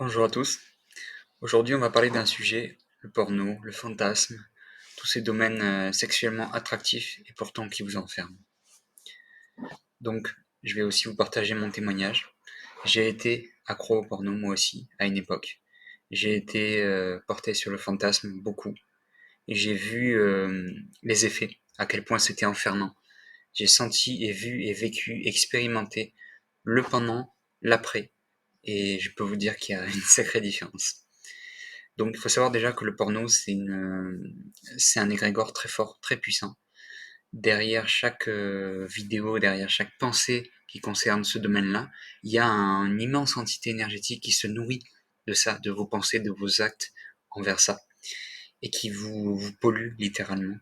Bonjour à tous. Aujourd'hui, on va parler d'un sujet, le porno, le fantasme, tous ces domaines sexuellement attractifs et pourtant qui vous enferment. Donc, je vais aussi vous partager mon témoignage. J'ai été accro au porno moi aussi, à une époque. J'ai été porté sur le fantasme beaucoup. Et j'ai vu les effets, à quel point c'était enfermant. J'ai senti et vu et vécu, expérimenté le pendant, l'après. Et je peux vous dire qu'il y a une sacrée différence. Donc il faut savoir déjà que le porno, c'est un égrégore très fort, très puissant. Derrière chaque vidéo, derrière chaque pensée qui concerne ce domaine-là, il y a une immense entité énergétique qui se nourrit de ça, de vos pensées, de vos actes envers ça, et qui vous pollue littéralement.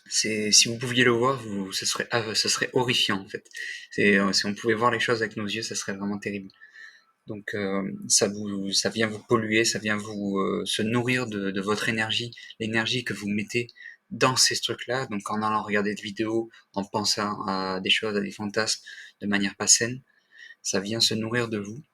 Si vous pouviez le voir, ce serait horrifiant en fait. Si on pouvait voir les choses avec nos yeux, ça serait vraiment terrible. Donc ça vient vous polluer, ça vient vous se nourrir de votre énergie, l'énergie que vous mettez dans ces trucs-là. Donc en allant regarder des vidéos, en pensant à des choses, à des fantasmes de manière pas saine, ça vient se nourrir de vous.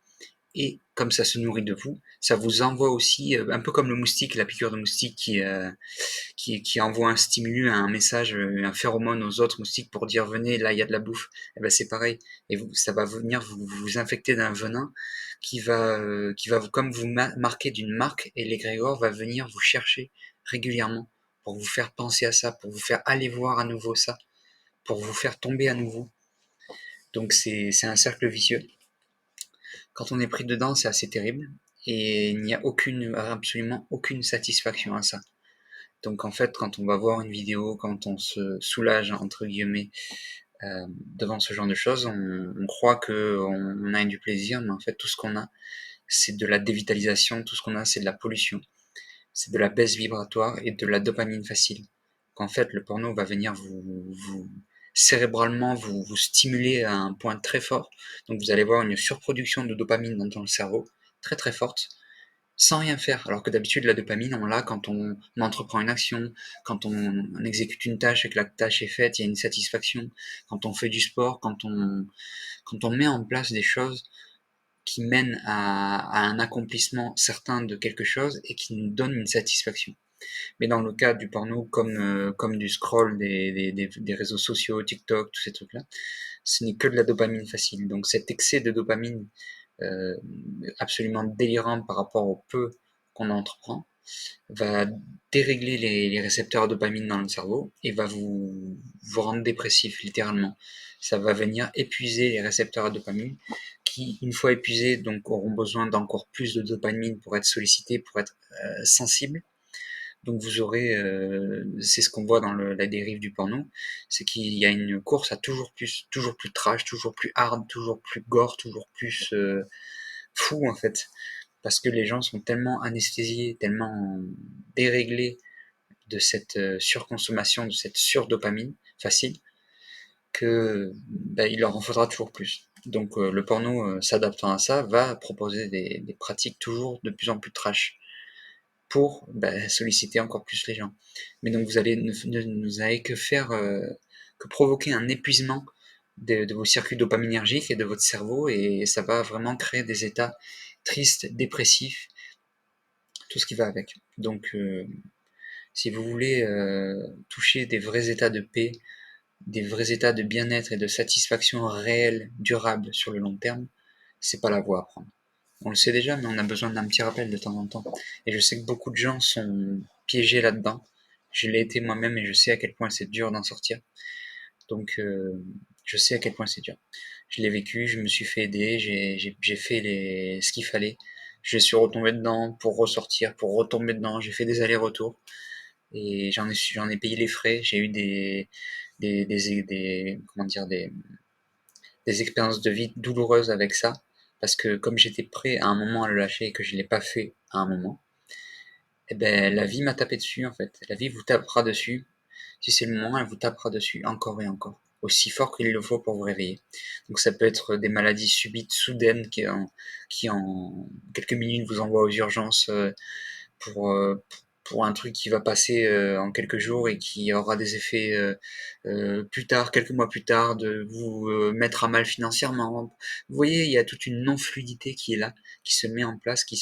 Et comme ça se nourrit de vous, ça vous envoie aussi, un peu comme le moustique, la piqûre de moustique qui envoie un stimulus, un message, un phéromone aux autres moustiques pour dire venez, là il y a de la bouffe. Et ben c'est pareil. Et vous, ça va venir vous infecter d'un venin qui va comme vous marquer d'une marque et l'égrégore va venir vous chercher régulièrement pour vous faire penser à ça, pour vous faire aller voir à nouveau ça, pour vous faire tomber à nouveau. Donc c'est un cercle vicieux. Quand on est pris dedans, c'est assez terrible et il n'y a absolument aucune satisfaction à ça. Donc en fait, quand on va voir une vidéo, quand on se soulage entre guillemets devant ce genre de choses, on croit que on a du plaisir, mais en fait tout ce qu'on a, c'est de la dévitalisation, tout ce qu'on a, c'est de la pollution, c'est de la baisse vibratoire et de la dopamine facile. Qu'en fait, le porno va venir vous cérébralement vous stimuler à un point très fort. Donc vous allez voir une surproduction de dopamine dans le cerveau, très très forte, sans rien faire. Alors que d'habitude, la dopamine, on l'a quand on entreprend une action, quand on exécute une tâche et que la tâche est faite, il y a une satisfaction. Quand on fait du sport, quand on met en place des choses qui mènent à un accomplissement certain de quelque chose et qui nous donnent une satisfaction. Mais dans le cas du porno, comme du scroll des réseaux sociaux, TikTok, tous ces trucs-là, ce n'est que de la dopamine facile. Donc cet excès de dopamine euh, absolument délirant par rapport au peu qu'on entreprend, va dérégler les récepteurs à dopamine dans le cerveau et va vous rendre dépressif littéralement. Ça va venir épuiser les récepteurs à dopamine qui, une fois épuisés, donc auront besoin d'encore plus de dopamine pour être sollicités, pour être sensibles. Donc vous aurez, c'est ce qu'on voit dans la dérive du porno, c'est qu'il y a une course à toujours plus trash, toujours plus hard, toujours plus gore, toujours plus fou en fait, parce que les gens sont tellement anesthésiés, tellement déréglés de cette surconsommation, de cette surdopamine facile, que il leur en faudra toujours plus. Donc le porno, s'adaptant à ça, va proposer des pratiques toujours de plus en plus trash pour solliciter encore plus les gens. Mais donc vous allez que faire, que provoquer un épuisement de vos circuits dopaminergiques et de votre cerveau, et ça va vraiment créer des états tristes, dépressifs, tout ce qui va avec. Donc si vous voulez toucher des vrais états de paix, des vrais états de bien-être et de satisfaction réelle, durable sur le long terme, c'est pas la voie à prendre. On le sait déjà, mais on a besoin d'un petit rappel de temps en temps. Et je sais que beaucoup de gens sont piégés là-dedans. Je l'ai été moi-même et je sais à quel point c'est dur d'en sortir. Donc, je sais à quel point c'est dur. Je l'ai vécu, je me suis fait aider, j'ai fait ce qu'il fallait. Je suis retombé dedans pour ressortir, pour retomber dedans. J'ai fait des allers-retours et j'en ai payé les frais. J'ai eu comment dire, des expériences de vie douloureuses avec ça, parce que comme j'étais prêt à un moment à le lâcher et que je l'ai pas fait à un moment, eh ben la vie m'a tapé dessus en fait. La vie vous tapera dessus. Si c'est le moment, elle vous tapera dessus encore et encore, aussi fort qu'il le faut pour vous réveiller. Donc ça peut être des maladies subites, soudaines, qui en quelques minutes vous envoient aux urgences pour pour un truc qui va passer en quelques jours et qui aura des effets plus tard, quelques mois plus tard, de vous mettre à mal financièrement. Vous voyez, il y a toute une non-fluidité qui est là, qui se met en place, qui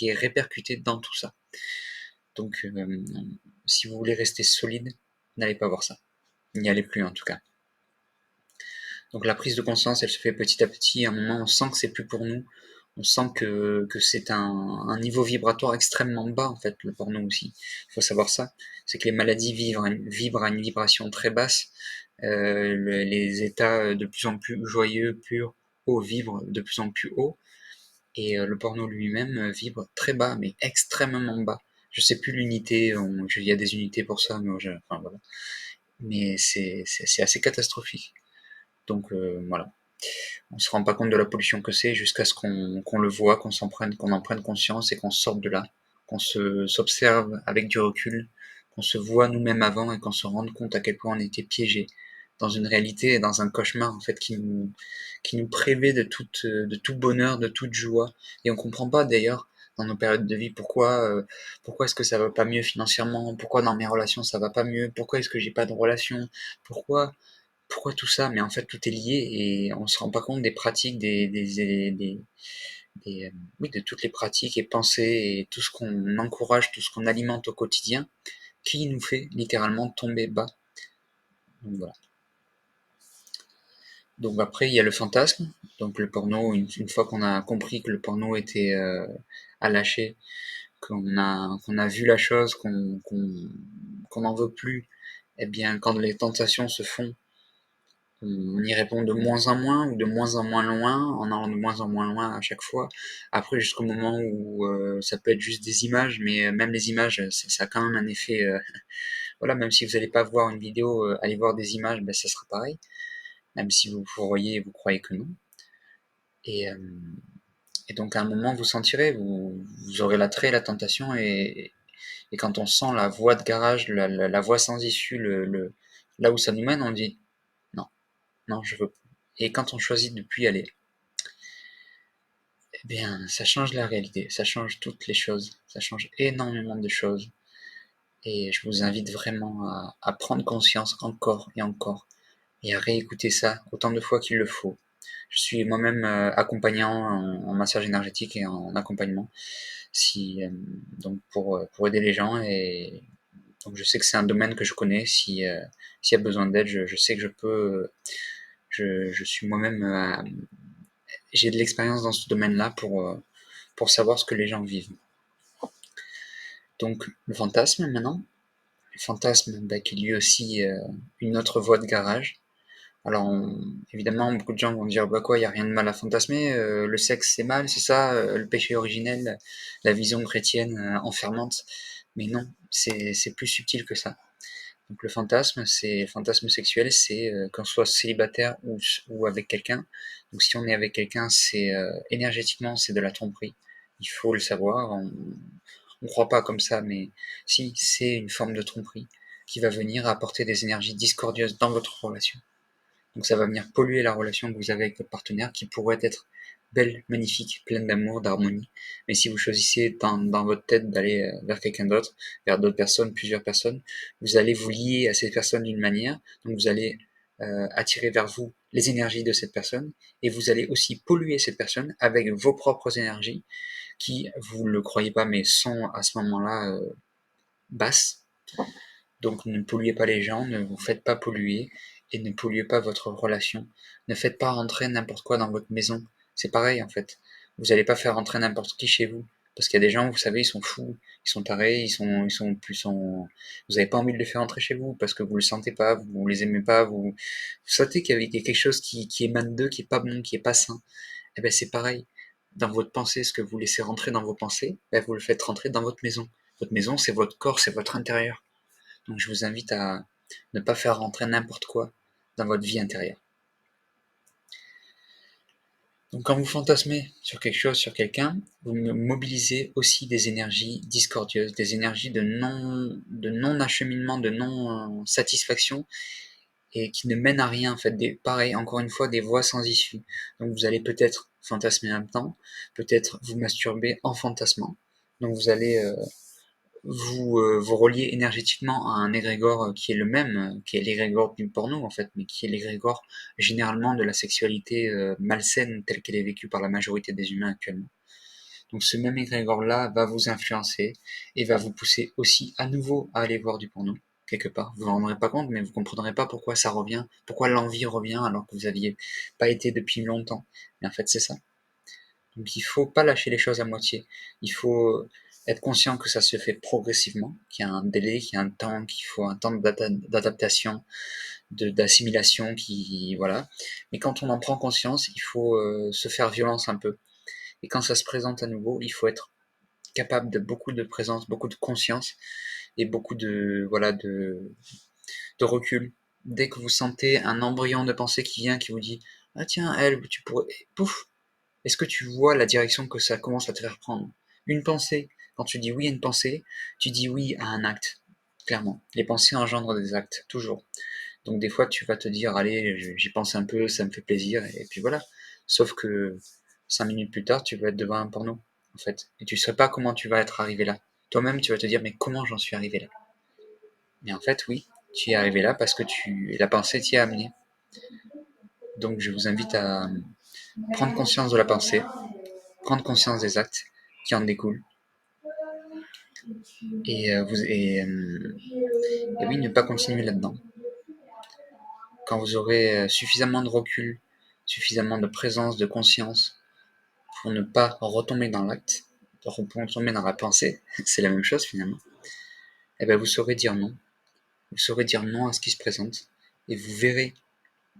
est répercutée dans tout ça. Donc, si vous voulez rester solide, n'allez pas voir ça. N'y allez plus en tout cas. Donc la prise de conscience, elle se fait petit à petit. À un moment, on sent que c'est plus pour nous. On sent que c'est un niveau vibratoire extrêmement bas, en fait, le porno aussi. Il faut savoir ça. C'est que les maladies vibrent à une vibration très basse. Les états de plus en plus joyeux, purs, hauts, vibrent de plus en plus haut. Et le porno lui-même vibre très bas, mais extrêmement bas. Je sais plus l'unité, il y a des unités pour ça, mais enfin, voilà. Mais c'est assez catastrophique. Donc voilà, on se rend pas compte de la pollution que c'est jusqu'à ce qu'on le voit, qu'on en prenne conscience et qu'on sorte de là, qu'on s'observe avec du recul, qu'on se voit nous-mêmes avant et qu'on se rende compte à quel point on était piégé dans une réalité et dans un cauchemar en fait qui nous privait de tout bonheur, de toute joie. Et on comprend pas d'ailleurs dans nos périodes de vie pourquoi est-ce que ça va pas mieux financièrement, pourquoi dans mes relations ça va pas mieux, pourquoi est-ce que j'ai pas de relation, pourquoi pourquoi tout ça? Mais en fait, tout est lié et on se rend pas compte des pratiques, oui, de toutes les pratiques et pensées et tout ce qu'on encourage, tout ce qu'on alimente au quotidien, qui nous fait littéralement tomber bas. Donc voilà. Donc après, il y a le fantasme. Donc le porno, une fois qu'on a compris que le porno était à lâcher, qu'on a vu la chose, qu'on n'en veut plus, eh bien, quand les tentations se font, on y répond de moins en moins ou de moins en moins loin, en allant de moins en moins loin à chaque fois. Après, jusqu'au moment où ça peut être juste des images, mais même les images, ça a quand même un effet. Voilà, même si vous n'allez pas voir une vidéo, aller voir des images, ben, ça sera pareil. Même si vous voyez et vous croyez que non. Et, euh, et donc à un moment, vous sentirez, vous aurez l'attrait, la tentation, et quand on sent la voie de garage, la voie sans issue, là où ça nous mène, on dit non, non, je veux. Et quand on choisit de plus y aller, eh bien, ça change la réalité, ça change toutes les choses, ça change énormément de choses. Et je vous invite vraiment à prendre conscience encore et encore, et à réécouter ça autant de fois qu'il le faut. Je suis moi-même accompagnant en massage énergétique et en accompagnement, si, donc pour aider les gens. Et donc je sais que c'est un domaine que je connais. S'il y a besoin d'aide, je sais que je peux. Je suis moi-même. J'ai de l'expérience dans ce domaine-là pour savoir ce que les gens vivent. Donc le fantasme maintenant. Le fantasme bah, qui lui aussi une autre voie de garage. Alors évidemment beaucoup de gens vont dire bah quoi, il n'y a rien de mal à fantasmer, le sexe c'est mal, c'est ça, le péché originel, la vision chrétienne enfermante. Mais non, c'est plus subtil que ça. Donc le fantasme sexuel, c'est qu'on soit célibataire ou avec quelqu'un. Donc si on est avec quelqu'un, c'est énergétiquement c'est de la tromperie. Il faut le savoir. On croit pas comme ça, mais si c'est une forme de tromperie qui va venir apporter des énergies discordieuses dans votre relation. Donc ça va venir polluer la relation que vous avez avec votre partenaire qui pourrait être belle, magnifique, pleine d'amour, d'harmonie. Mais si vous choisissez dans votre tête d'aller vers quelqu'un d'autre, vers d'autres personnes, plusieurs personnes, vous allez vous lier à ces personnes d'une manière, donc vous allez attirer vers vous les énergies de cette personne, et vous allez aussi polluer cette personne avec vos propres énergies, qui, vous ne le croyez pas, mais sont à ce moment-là basses. Donc ne polluez pas les gens, ne vous faites pas polluer et ne polluez pas votre relation. Ne faites pas rentrer n'importe quoi dans votre maison. C'est pareil en fait. Vous n'allez pas faire rentrer n'importe qui chez vous. Parce qu'il y a des gens, vous savez, ils sont fous, ils sont tarés, vous n'avez pas envie de les faire rentrer chez vous parce que vous le sentez pas, vous les aimez pas, vous sentez qu'il y a quelque chose qui émane d'eux, qui est pas bon, qui est pas sain. Eh ben c'est pareil. Dans votre pensée, ce que vous laissez rentrer dans vos pensées, ben, vous le faites rentrer dans votre maison. Votre maison, c'est votre corps, c'est votre intérieur. Donc je vous invite à ne pas faire rentrer n'importe quoi dans votre vie intérieure. Donc quand vous fantasmez sur quelque chose, sur quelqu'un, vous mobilisez aussi des énergies discordieuses, des énergies de non-acheminement, de non-satisfaction, et qui ne mènent à rien en fait. Pareil, encore une fois, des voies sans issue. Donc vous allez peut-être fantasmer un temps, peut-être vous masturber en fantasmant. Donc vous allez vous reliez énergétiquement à un égrégore qui est le même, qui est l'égrégore du porno en fait, mais qui est l'égrégore généralement de la sexualité malsaine telle qu'elle est vécue par la majorité des humains actuellement. Donc ce même égrégore-là va vous influencer et va vous pousser aussi à nouveau à aller voir du porno, quelque part. Vous vous en rendrez pas compte, mais vous comprendrez pas pourquoi ça revient, pourquoi l'envie revient alors que vous aviez pas été depuis longtemps. Mais en fait, c'est ça. Donc il faut pas lâcher les choses à moitié. Il faut être conscient que ça se fait progressivement, qu'il y a un délai, qu'il y a un temps, qu'il faut un temps d'adaptation, d'assimilation, qui voilà. Mais quand on en prend conscience, il faut se faire violence un peu. Et quand ça se présente à nouveau, il faut être capable de beaucoup de présence, beaucoup de conscience et beaucoup de voilà de recul. Dès que vous sentez un embryon de pensée qui vient, qui vous dit ah tiens elle, tu pourrais, pouf, est-ce que tu vois la direction que ça commence à te faire prendre? Une pensée, quand tu dis oui à une pensée, tu dis oui à un acte, clairement. Les pensées engendrent des actes, toujours. Donc des fois, tu vas te dire, allez, j'y pense un peu, ça me fait plaisir, et puis voilà. Sauf que 5 minutes plus tard, tu vas être devant un porno, en fait. Et tu ne sais pas comment tu vas être arrivé là. Toi-même, tu vas te dire, mais comment j'en suis arrivé là? Mais en fait, oui, tu y es arrivé là parce que la pensée t'y a amené. Donc je vous invite à prendre conscience de la pensée, prendre conscience des actes qui en découlent, et oui, ne pas continuer là-dedans. Quand vous aurez suffisamment de recul, suffisamment de présence, de conscience, pour ne pas retomber dans l'acte, retomber dans la pensée, c'est la même chose finalement, et bien vous saurez dire non. Vous saurez dire non à ce qui se présente, et vous verrez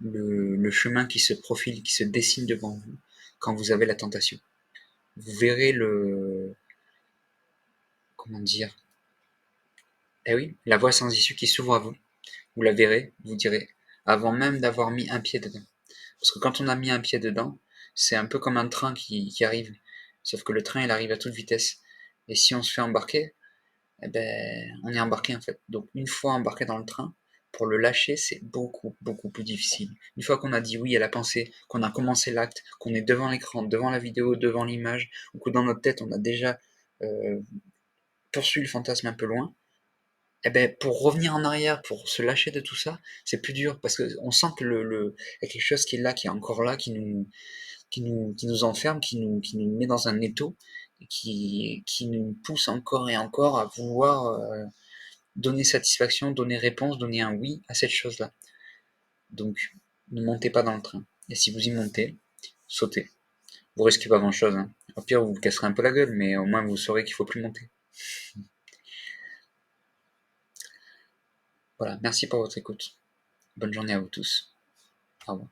le chemin qui se profile, qui se dessine devant vous quand vous avez la tentation. Vous verrez comment dire, eh oui, la voie sans issue qui s'ouvre à vous. Vous la verrez, vous direz, avant même d'avoir mis un pied dedans. Parce que quand on a mis un pied dedans, c'est un peu comme un train qui arrive. Sauf que le train, il arrive à toute vitesse. Et si on se fait embarquer, eh ben, on est embarqué en fait. Donc une fois embarqué dans le train, pour le lâcher, c'est beaucoup, beaucoup plus difficile. Une fois qu'on a dit oui à la pensée, qu'on a commencé l'acte, qu'on est devant l'écran, devant la vidéo, devant l'image, ou que dans notre tête, on a déjà euh, poursuivi le fantasme un peu loin, eh ben, pour revenir en arrière, pour se lâcher de tout ça, c'est plus dur parce que on sent que y a quelque chose qui est là, qui est encore là, qui nous enferme, qui nous met dans un étau, et qui nous pousse encore et encore à vouloir donner satisfaction, donner réponse, donner un oui à cette chose-là. Donc, ne montez pas dans le train. Et si vous y montez, sautez. Vous risquez pas grand-chose, hein. Au pire, vous vous casserez un peu la gueule, mais au moins vous saurez qu'il faut plus monter. Voilà, merci pour votre écoute. Bonne journée à vous tous. Au revoir.